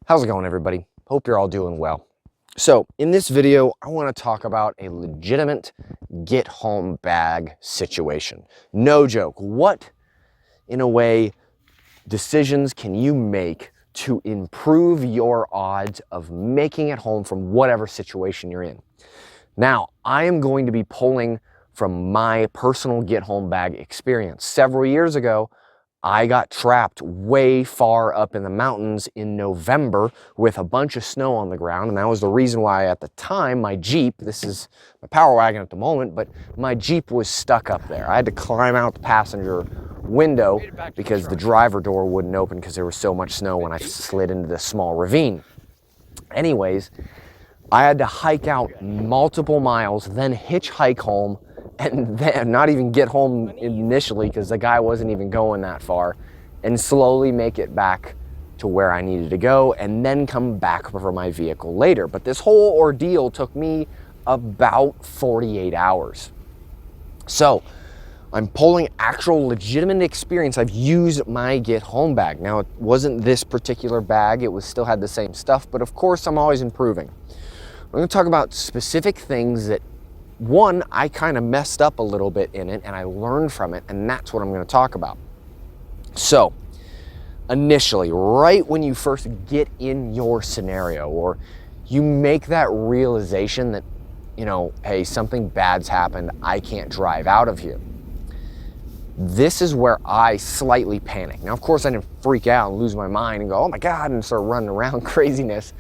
How's it going, everybody? Hope you're all doing well. So in this video, I want to talk about a legitimate get home bag situation. No joke. What, in a way, decisions can you make to improve your odds of making it home from whatever situation you're in? Now, I am going to be pulling from my personal get home bag experience. Several years ago, I got trapped way far up in the mountains in November with a bunch of snow on the ground, and that was the reason why at the time my Jeep, this is my Power Wagon at the moment, but my Jeep was stuck up there. I had to climb out the passenger window because the driver door wouldn't open because there was so much snow when I slid into this small ravine. Anyways, I had to hike out multiple miles, then hitchhike home, and then not even get home initially because the guy wasn't even going that far, and slowly make it back to where I needed to go and then come back for my vehicle later. But this whole ordeal took me about 48 hours. So I'm pulling actual legitimate experience. I've used my get home bag. Now, it wasn't this particular bag. It still had the same stuff, but of course I'm always improving. I'm going to talk about specific things that, one, I kind of messed up a little bit in it and I learned from it, and that's what I'm going to talk about. So, initially, right when you first get in your scenario, or you make that realization that, hey, something bad's happened, I can't drive out of here. This is where I slightly panic. Now, of course, I didn't freak out and lose my mind and go, oh my God, and start running around craziness.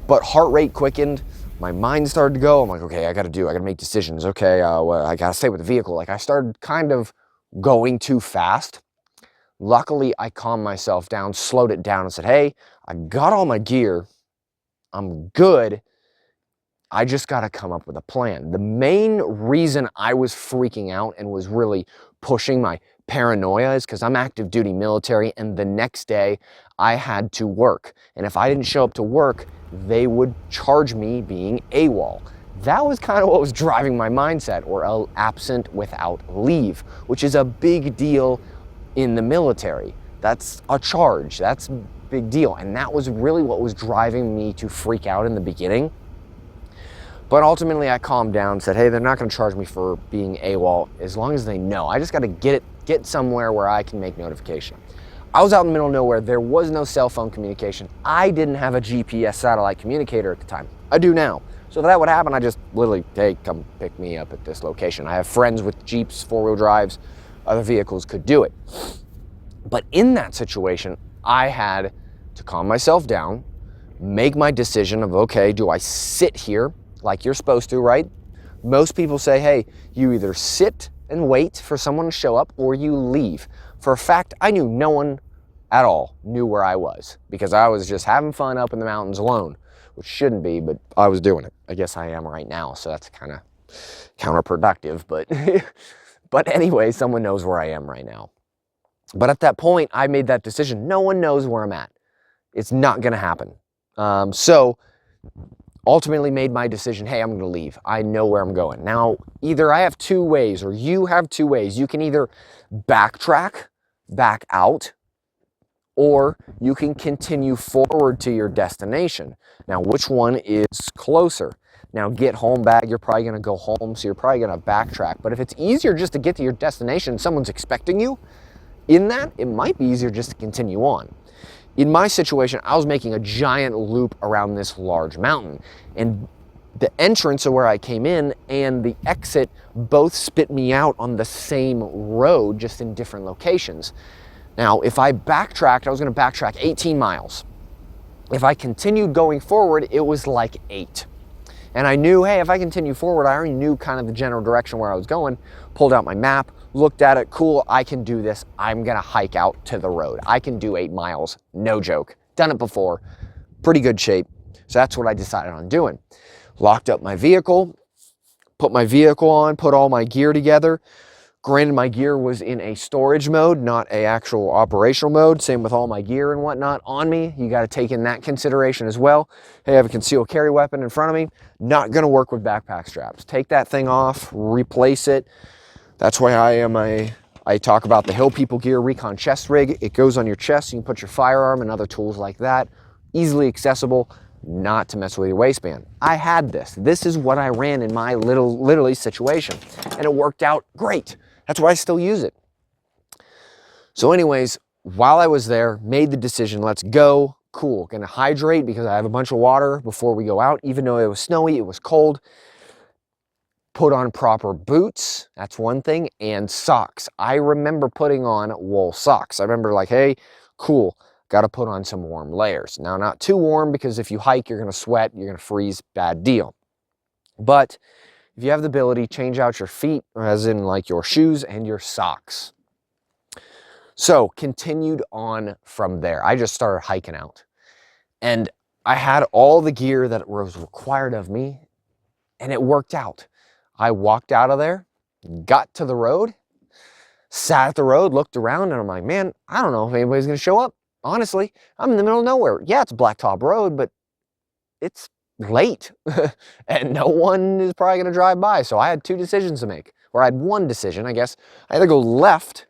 But heart rate quickened, my mind started to go. I'm like, okay, I gotta make decisions. Okay, I gotta stay with the vehicle. Like, I started kind of going too fast. Luckily, I calmed myself down, slowed it down, and said, hey, I got all my gear. I'm good. I just gotta come up with a plan. The main reason I was freaking out and was really pushing my paranoia is because I'm active duty military, and the next day I had to work. And if I didn't show up to work, they would charge me being AWOL. That was kind of what was driving my mindset, or absent without leave, which is a big deal in the military. That's a charge. That's a big deal. And that was really what was driving me to freak out in the beginning. But ultimately I calmed down and said, hey, they're not going to charge me for being AWOL as long as they know. I just got to get somewhere where I can make notification. I was out in the middle of nowhere. There was no cell phone communication. I didn't have a GPS satellite communicator at the time. I do now. So if that would happen, I just literally, hey, come pick me up at this location. I have friends with Jeeps, four-wheel drives, other vehicles could do it. But in that situation, I had to calm myself down, make my decision of, okay, do I sit here like you're supposed to, right? Most people say, hey, you either sit and wait for someone to show up or you leave. For a fact, I knew no one at all knew where I was because I was just having fun up in the mountains alone, which shouldn't be, but I was doing it. I guess I am right now, so that's kind of counterproductive, but anyway, someone knows where I am right now. But at that point, I made that decision. No one knows where I'm at. It's not going to happen. So ultimately made my decision, hey, I'm going to leave. I know where I'm going. Now, either I have two ways or you have two ways. You can either backtrack, back out, or you can continue forward to your destination. Now, which one is closer? Now, get home bag, you're probably going to go home, so you're probably going to backtrack. But if it's easier just to get to your destination, someone's expecting you in that, it might be easier just to continue on. In my situation, I was making a giant loop around this large mountain, and the entrance of where I came in and the exit both spit me out on the same road, just in different locations. Now, if I backtracked, I was going to backtrack 18 miles. If I continued going forward, it was like 8. And I knew, hey, if I continue forward, I already knew kind of the general direction where I was going, pulled out my map, looked at it, cool, I can do this. I'm gonna hike out to the road. I can do 8 miles, no joke. Done it before, pretty good shape. So that's what I decided on doing. Locked up my vehicle, put my vehicle on, put all my gear together. Granted, my gear was in a storage mode, not a actual operational mode. Same with all my gear and whatnot on me. You got to take in that consideration as well. Hey, I have a concealed carry weapon in front of me. Not going to work with backpack straps. Take that thing off, replace it. That's why I talk about the Hill People gear recon chest rig. It goes on your chest. You can put your firearm and other tools like that. easily accessible, not to mess with your waistband. I had this. This is what I ran in my literally situation, and it worked out great. That's why I still use it. So anyways, while I was there, made the decision, let's go. Cool, gonna hydrate because I have a bunch of water before we go out, even though it was snowy, it was cold. Put on proper boots, that's one thing, and socks. I remember putting on wool socks. I remember like, hey, cool, got to put on some warm layers. Now, not too warm because if you hike, you're going to sweat, you're going to freeze, bad deal. But if you have the ability, change out your feet, as in like your shoes and your socks. So, continued on from there. I just started hiking out. And I had all the gear that was required of me, and it worked out. I walked out of there, got to the road, sat at the road, looked around, and I'm like, man, I don't know if anybody's going to show up. Honestly, I'm in the middle of nowhere. Yeah, it's a blacktop road, but it's late, and no one is probably going to drive by. So I had two decisions to make, or I had one decision, I guess. I either go left,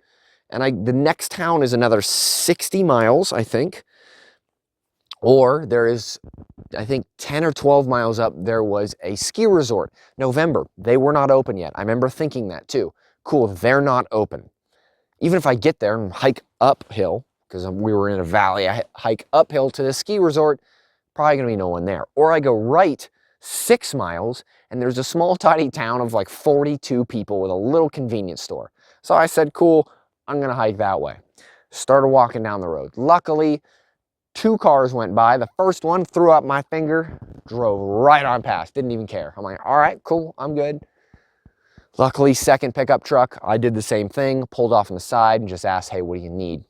and the next town is another 60 miles, I think, or there is, I think 10 or 12 miles up, there was a ski resort. November, they were not open yet. I remember thinking that too. Cool, they're not open. Even if I get there and hike uphill, because we were in a valley, I hike uphill to the ski resort, probably gonna be no one there. Or I go right 6 miles, and there's a small tiny town of like 42 people with a little convenience store. So I said, cool, I'm gonna hike that way. Started walking down the road. Luckily, 2 cars went by. The first one threw up my finger, drove right on past, didn't even care. I'm like, all right, cool, I'm good. Luckily, second pickup truck, I did the same thing, pulled off on the side and just asked, hey, what do you need?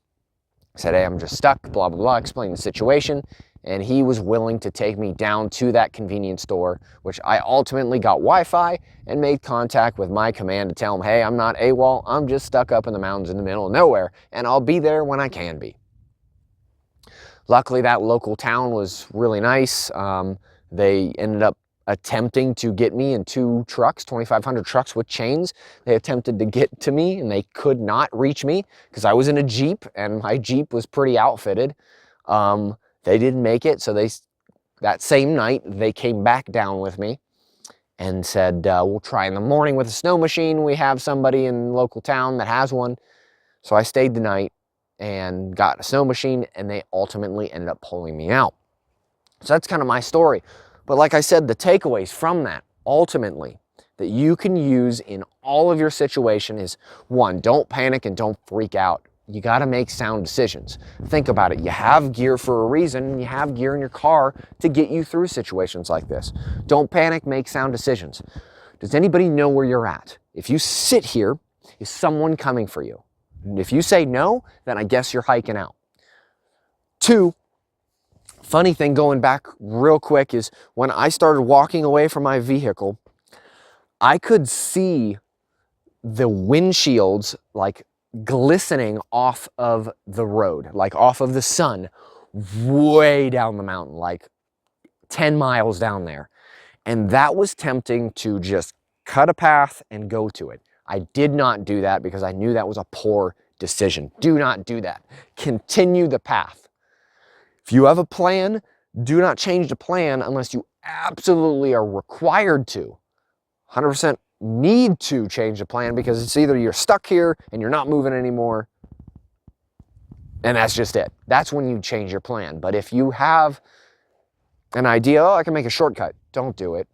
I said, hey, I'm just stuck, blah, blah, blah, explained the situation. And he was willing to take me down to that convenience store, which I ultimately got Wi-Fi and made contact with my command to tell him, hey, I'm not AWOL, I'm just stuck up in the mountains in the middle of nowhere, and I'll be there when I can be. Luckily, that local town was really nice. They ended up attempting to get me in 2 trucks, 2,500 trucks with chains. They attempted to get to me and they could not reach me because I was in a Jeep and my Jeep was pretty outfitted. They didn't make it, so that same night they came back down with me and said, we'll try in the morning with a snow machine. We have somebody in the local town that has one. So I stayed the night and got a snow machine, and they ultimately ended up pulling me out. So that's kind of my story. But like I said, the takeaways from that, ultimately, that you can use in all of your situation is, 1, don't panic and don't freak out. You got to make sound decisions. Think about it. You have gear for a reason, and you have gear in your car to get you through situations like this. Don't panic, make sound decisions. Does anybody know where you're at? If you sit here, is someone coming for you? If you say no, then I guess you're hiking out. 2, funny thing going back real quick is when I started walking away from my vehicle, I could see the windshields like glistening off of the road, like off of the sun, way down the mountain, like 10 miles down there. And that was tempting to just cut a path and go to it. I did not do that because I knew that was a poor decision. Do not do that. Continue the path. If you have a plan, do not change the plan unless you absolutely are required to. 100% need to change the plan because it's either you're stuck here and you're not moving anymore, and that's just it. That's when you change your plan. But if you have an idea, oh, I can make a shortcut, don't do it.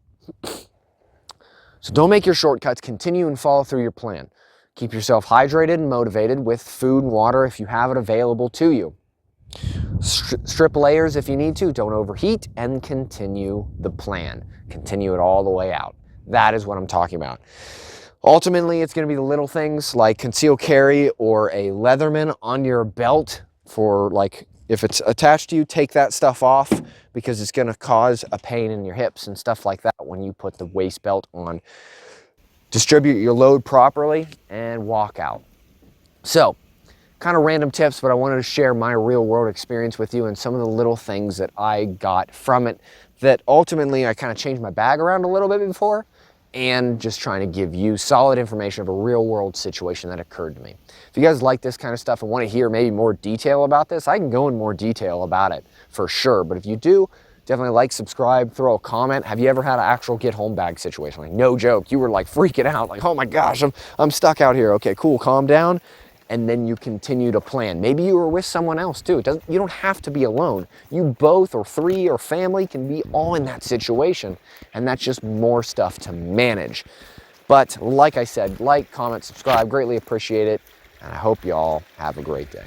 So don't make your shortcuts, continue and follow through your plan. Keep yourself hydrated and motivated with food and water if you have it available to you. Strip layers if you need to, don't overheat, and continue the plan. Continue it all the way out. That is what I'm talking about. Ultimately, it's going to be the little things like concealed carry or a Leatherman on your belt for, like, if it's attached to you, take that stuff off because it's going to cause a pain in your hips and stuff like that when you put the waist belt on. Distribute your load properly and walk out. So, kind of random tips, but I wanted to share my real world experience with you and some of the little things that I got from it that ultimately I kind of changed my bag around a little bit before, and just trying to give you solid information of a real world situation that occurred to me. If you guys like this kind of stuff and want to hear maybe more detail about this, I can go in more detail about it for sure. But if you do, definitely like, subscribe, throw a comment. Have you ever had an actual get home bag situation? Like, no joke, you were like freaking out, like, oh my gosh, I'm stuck out here. Okay, cool, calm down. And then you continue to plan. Maybe you were with someone else too. You don't have to be alone. You both or three or family can be all in that situation. And that's just more stuff to manage. But like I said, like, comment, subscribe, greatly appreciate it. And I hope you all have a great day.